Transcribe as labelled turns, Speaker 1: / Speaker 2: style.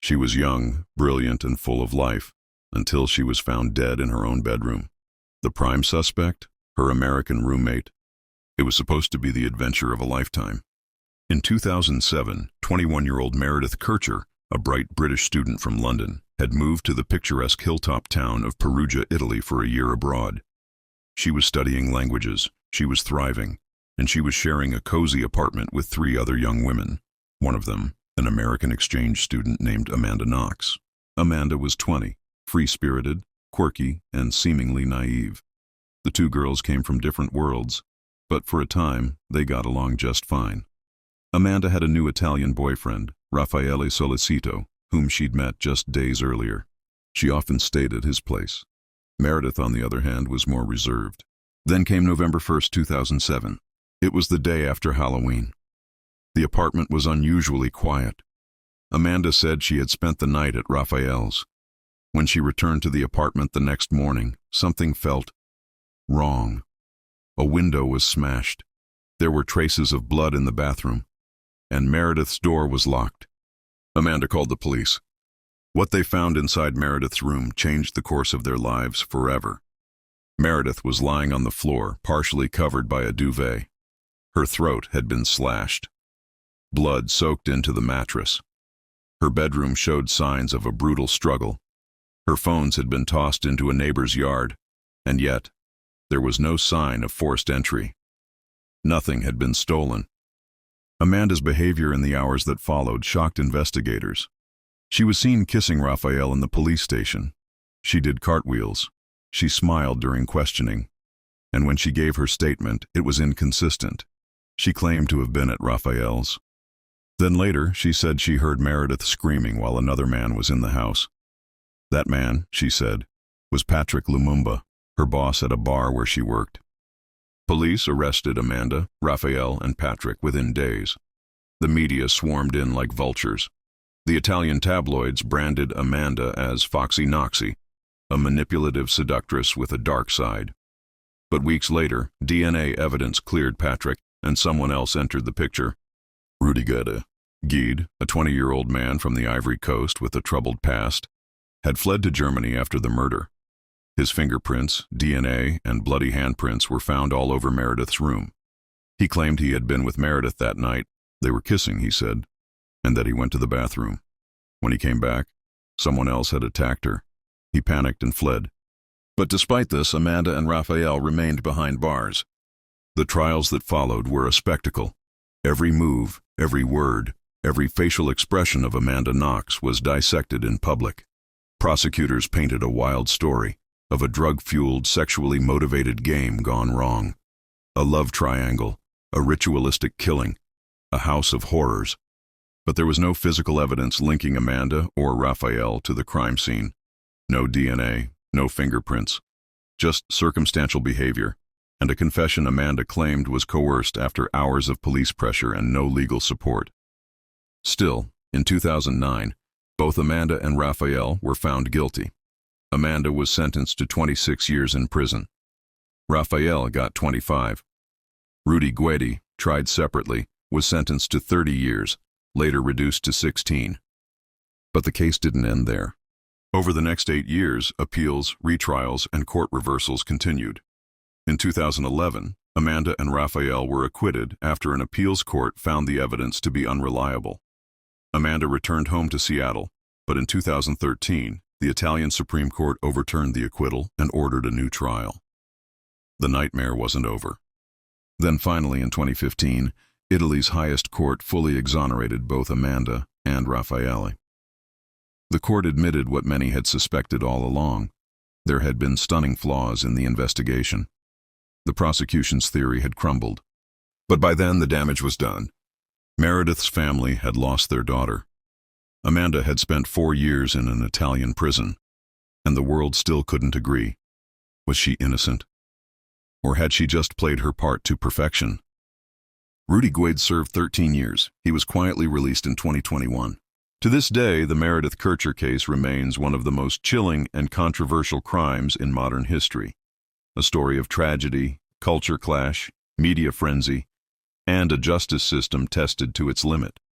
Speaker 1: She was young, brilliant, and full of life, until she was found dead in her own bedroom. The prime suspect? Her American roommate. It was supposed to be the adventure of a lifetime. In 2007, 21-year-old Meredith Kercher, a bright British student from London, had moved to the picturesque hilltop town of Perugia, Italy for a year abroad. She was studying languages, she was thriving, and she was sharing a cozy apartment with 3 other young women. One of them, an American exchange student named Amanda Knox. Amanda was 20, free-spirited, quirky, and seemingly naive. The 2 girls came from different worlds, but for a time, they got along just fine. Amanda had a new Italian boyfriend, Raffaele Solicito, whom she'd met just days earlier. She often stayed at his place. Meredith, on the other hand, was more reserved. Then came November 1st, 2007. It was the day after Halloween. The apartment was unusually quiet. Amanda said she had spent the night at Raphael's. When she returned to the apartment the next morning, something felt wrong. A window was smashed. There were traces of blood in the bathroom, and Meredith's door was locked. Amanda called the police. What they found inside Meredith's room changed the course of their lives forever. Meredith was lying on the floor, partially covered by a duvet. Her throat had been slashed. Blood soaked into the mattress. Her bedroom showed signs of a brutal struggle. Her phones had been tossed into a neighbor's yard, and yet there was no sign of forced entry. Nothing had been stolen. Amanda's behavior in the hours that followed shocked investigators. She was seen kissing Raphael in the police station. She did cartwheels. She smiled during questioning. And when she gave her statement, it was inconsistent. She claimed to have been at Raphael's. Then later, she said she heard Meredith screaming while another man was in the house. That man, she said, was Patrick Lumumba, her boss at a bar where she worked. Police arrested Amanda, Raphael, and Patrick within days. The media swarmed in like vultures. The Italian tabloids branded Amanda as Foxy Knoxy, a manipulative seductress with a dark side. But weeks later, DNA evidence cleared Patrick, and someone else entered the picture. Rudi Guede, a 20-year-old man from the Ivory Coast with a troubled past, had fled to Germany after the murder. His fingerprints, DNA, and bloody handprints were found all over Meredith's room. He claimed he had been with Meredith that night. They were kissing, he said, and that he went to the bathroom. When he came back, someone else had attacked her. He panicked and fled. But despite this, Amanda and Raphael remained behind bars. The trials that followed were a spectacle. Every move, every word, every facial expression of Amanda Knox was dissected in public. Prosecutors painted a wild story of a drug-fueled, sexually motivated game gone wrong. A love triangle, a ritualistic killing, a house of horrors. But there was no physical evidence linking Amanda or Raphael to the crime scene. No DNA, no fingerprints, just circumstantial behavior, and a confession Amanda claimed was coerced after hours of police pressure and no legal support. Still, in 2009, both Amanda and Raphael were found guilty. Amanda was sentenced to 26 years in prison. Raphael got 25. Rudi Guede, tried separately, was sentenced to 30 years, later reduced to 16. But the case didn't end there. Over the next 8 years, appeals, retrials, and court reversals continued. In 2011, Amanda and Raphael were acquitted after an appeals court found the evidence to be unreliable. Amanda returned home to Seattle, but in 2013, the Italian Supreme Court overturned the acquittal and ordered a new trial. The nightmare wasn't over. Then finally, in 2015, Italy's highest court fully exonerated both Amanda and Raphael. The court admitted what many had suspected all along. There had been stunning flaws in the investigation. The prosecution's theory had crumbled. But by then, the damage was done. Meredith's family had lost their daughter. Amanda had spent 4 years in an Italian prison, and the world still couldn't agree. Was she innocent? Or had she just played her part to perfection? Rudi Guede served 13 years. He was quietly released in 2021. To this day, the Meredith Kercher case remains one of the most chilling and controversial crimes in modern history. A story of tragedy, culture clash, media frenzy, and a justice system tested to its limit.